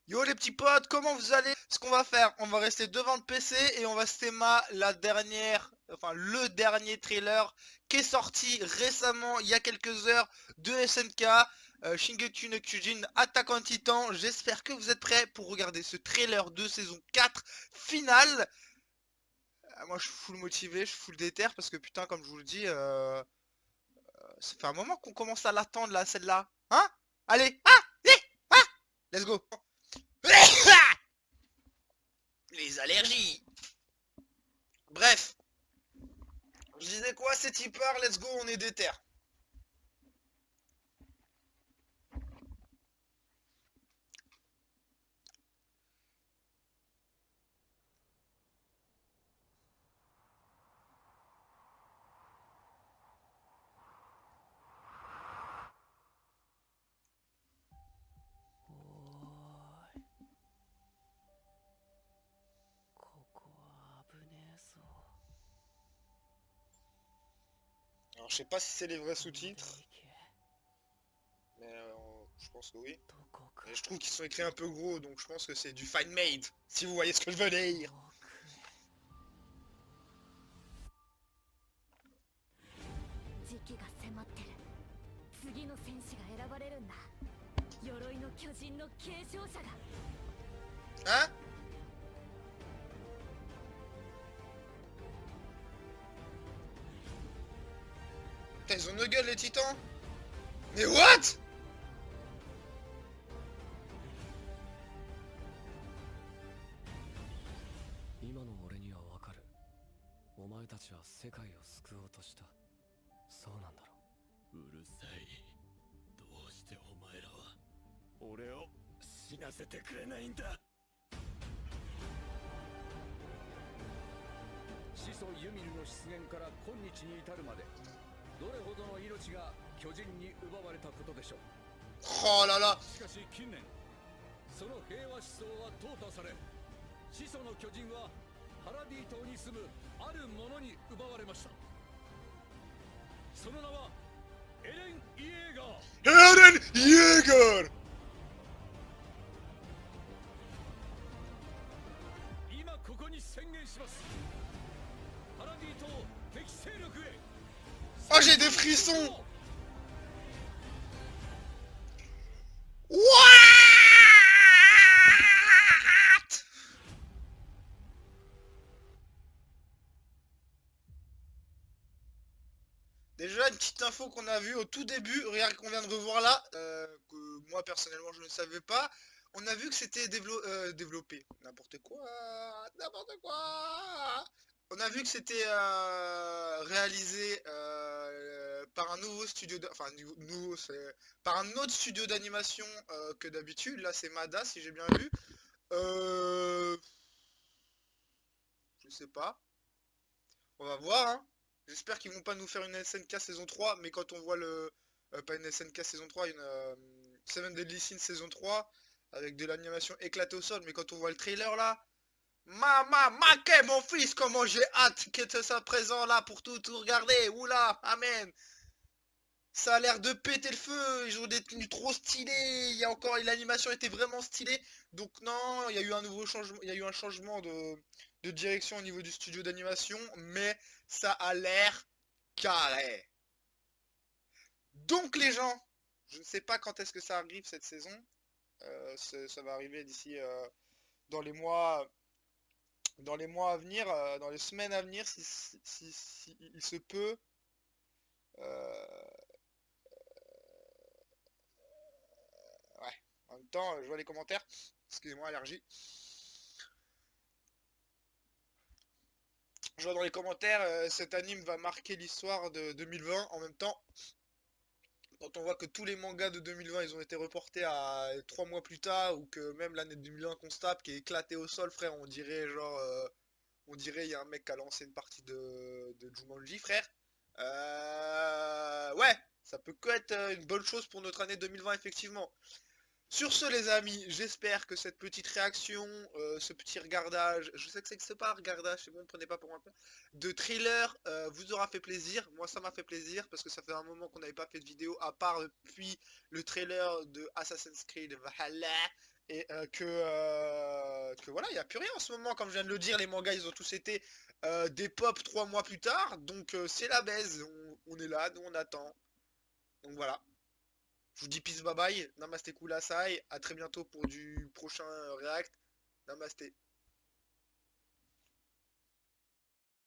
Yo les petits potes, comment vous allez? Ce qu'on va faire, on va rester devant le PC et on va se théma le dernier trailer qui est sorti récemment, il y a quelques heures, de SNK, Shingeki no Kyojin Attack on Titan. J'espère que vous êtes prêts pour regarder ce trailer de saison 4 finale. Moi je suis full motivé, je suis full déter parce que putain comme je vous le dis, ça fait un moment qu'on commence à l'attendre là, celle-là. Hein? Allez, let's go. Les allergies. Bref, je disais quoi, c'est tipeur, let's go, on est déter. Alors je sais pas si c'est les vrais sous-titres, mais je pense que oui. Et je trouve qu'ils sont écrits un peu gros, donc je pense que c'est du fine made, si vous voyez ce que je veux dire. 時期が迫ってる。次の戦士が選ばれるんだ。鎧の巨人の継承者が。 Hein? Putain, ils ont no gueule les titans. Mais what? 今の俺にはわかる。お前たちは世界を救おうとした。そうなんだろ。うるさい。どうしてお前らは俺を死なせてくれないんだ。始祖ユミルの出現から今日に至るまで、どれほどの命が巨人に奪われたことでしょう。 Oh là là. しかし近年、その平和思想は淘汰され、始祖の巨人はパラディ島に住むあるものに奪われました。その名はエレン・イエーガー。 Eren Yeager. 今ここに宣言します。パラディ島敵勢力へ。 Oh, j'ai des frissons. What? Déjà une petite info qu'on a vue au tout début, regarde qu'on vient de revoir là, que moi personnellement je ne savais pas. On a vu que c'était développé. N'importe quoi. N'importe quoi. On a vu que c'était réalisé par un nouveau studio, enfin nouveau, c'est par un autre studio d'animation que d'habitude. Là c'est Mada si j'ai bien vu. Euh, je sais pas. On va voir, hein. J'espère qu'ils vont pas nous faire une SNK saison 3, mais quand on voit le... pas une SNK saison 3, une Seven Deadly Sins saison 3, avec de l'animation éclatée au sol, mais quand on voit le trailer là... Maquet mon fils, comment j'ai hâte que tu sois présent là pour tout regarder. Oula, amen. Ça a l'air de péter le feu, ils ont des tenues trop stylées, il y a encore l'animation était vraiment stylée. Donc non, il y a eu un nouveau changement, il y a eu un changement de direction au niveau du studio d'animation, mais ça a l'air carré. Donc les gens, je ne sais pas quand est-ce que ça arrive cette saison. Ça va arriver d'ici dans les mois à venir, dans les semaines à venir, si il se peut. Euh, ouais. En même temps, je vois les commentaires. Excusez-moi, allergie. Je vois dans les commentaires, cet anime va marquer l'histoire de 2020. En même temps, quand on voit que tous les mangas de 2020 ils ont été reportés à 3 mois plus tard, ou que même l'année 2020 qu'on se tape qui est éclatée au sol, frère, on dirait genre. On dirait il y a un mec qui a lancé une partie de Jumanji, frère. Ouais, ça peut que être une bonne chose pour notre année 2020, effectivement. Sur ce, les amis, j'espère que cette petite réaction, ce petit regardage, je sais que c'est pas un regardage, c'est bon, prenez pas pour un con, de trailer vous aura fait plaisir. Moi, ça m'a fait plaisir parce que ça fait un moment qu'on n'avait pas fait de vidéo, à part depuis le trailer de Assassin's Creed Valhalla. Et que voilà, il n'y a plus rien en ce moment. Comme je viens de le dire, les mangas, ils ont tous été des pop 3 mois plus tard. Donc c'est la baise. On est là, nous on attend. Donc voilà. Je vous dis peace, bye bye. Namasté Kulasai. À très bientôt pour du prochain React. Namasté.